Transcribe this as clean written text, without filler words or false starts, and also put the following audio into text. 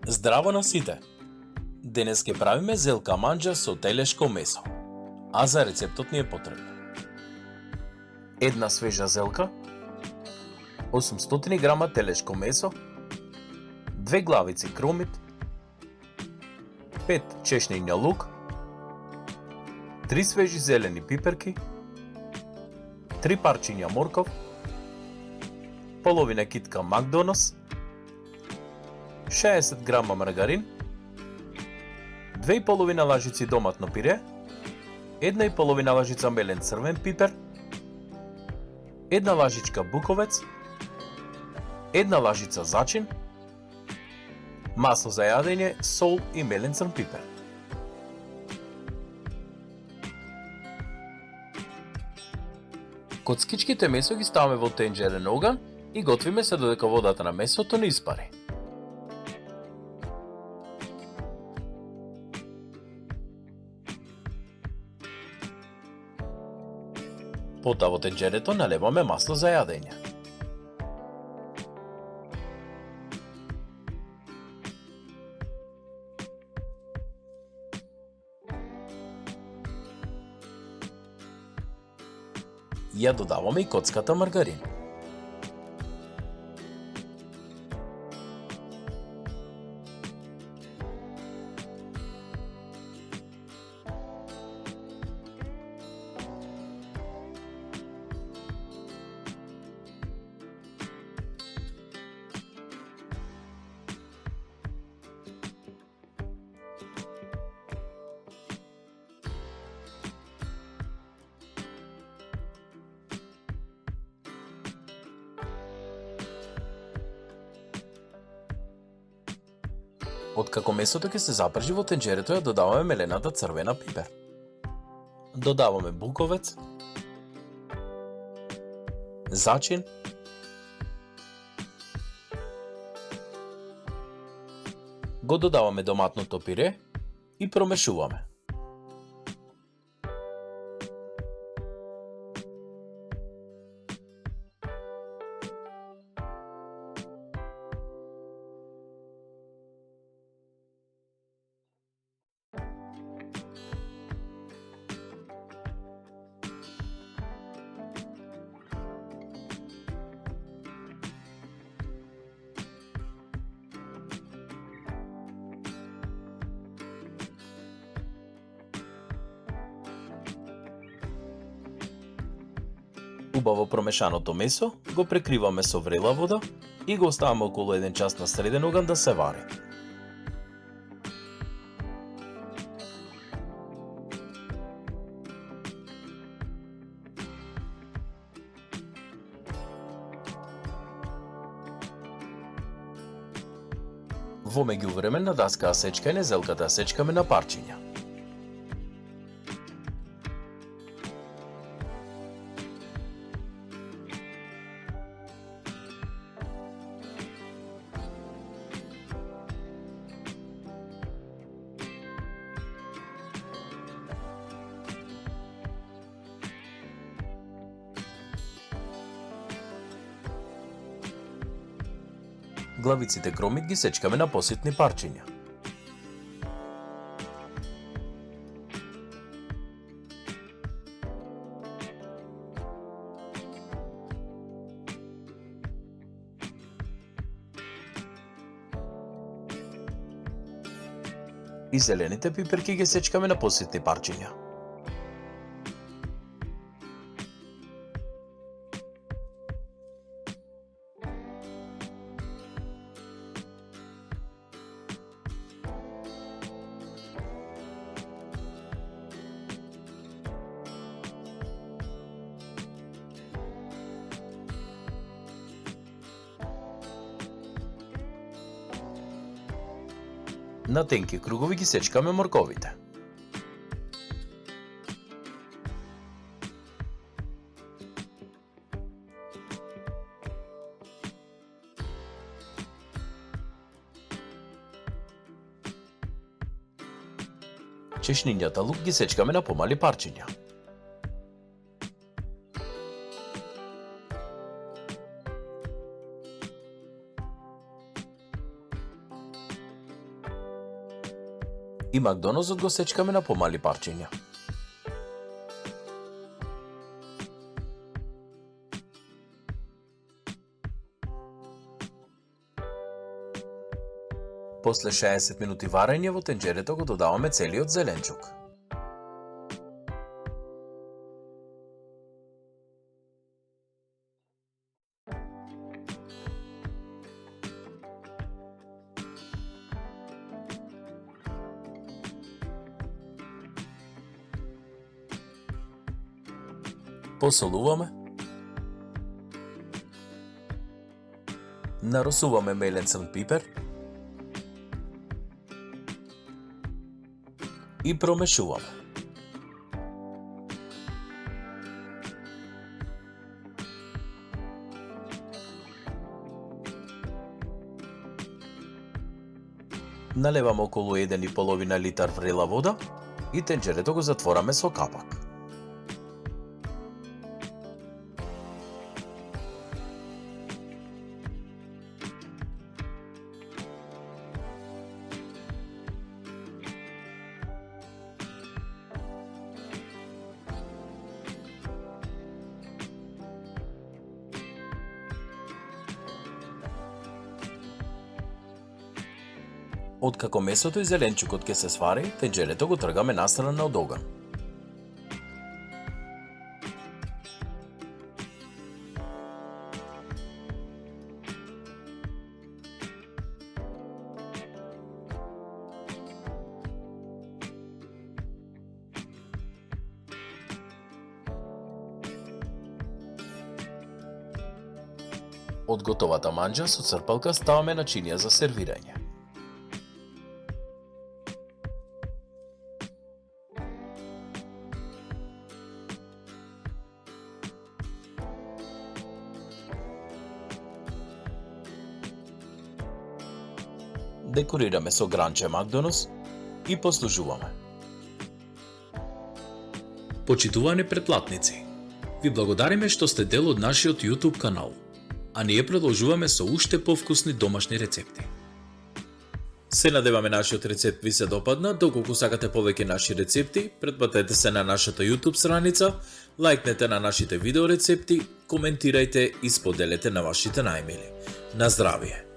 Здраво на сите! Денес ќе правиме зелка манџа со телешко месо, а за рецептот ни е потребно една свежа зелка, 800 грама телешко месо, 2 главици кромит, 5 чешњиња лук, 3 свежи зелени пиперки, 3 парчиња морков, половина китка макдонос, 60 грама маргарин, 2,5 лажици доматно пире, 1,5 лажица мелен црвен пипер, 1 лажичка буковец, 1 лажица зачин, масло за јадење, сол и мелен црн пипер. Коцкичките месо ги ставаме во тенџерен оган и готвиме се додека водата на месото не испари. Потоа во тенџерето налеваме масло за јадење. Ја додаваме и коцката маргарин. Откако месото ќе се запржи во тенџерето, ја додаваме мелената црвена пипер. Додаваме буковец, зачин, го додаваме доматното пире и промешуваме. Убаво промешаното месо го прекриваме со врела вода и го оставаме околу 1 час на среден оган да се вари. Во меѓувреме на даска сечкање зелката сечкаме на парчиња. Главиците кромит ги сечкаме на поситни парчиња. И зелените пиперки ги сечкаме на поситни парчиња. На тенки кругови ги сечкаме морковите. Чешнињата лук ги сечкаме на помали парчиња. И Макдоналдсот го сечкаме на помали парчиња. После 60 минути варење во тенџерето го додаваме целиот зеленчук. Посолуваме. Наросуваме мелен црн пипер. И промешуваме. Налеваме околу 1,5 литар врела вода и тенџерето го затвораме со капак. Откако месото и зеленчукот ќе се свари, тенџерето го тргаме настрана од оган. Од готовата манџа со црпалка ставаме начинија за сервирање. Декорираме со гранче Макдоналдс и послужуваме. Почитувани претплатници, ви благодариме што сте дел од нашиот YouTube канал, а ние продолжуваме со уште повкусни домашни рецепти. Се надеваме нашиот рецепт ви се допадна. Доколку сакате повеќе наши рецепти, претплатете се на нашата YouTube страница, лајкнете на нашите видео рецепти, коментирајте и споделете на вашите најмили. На здравие!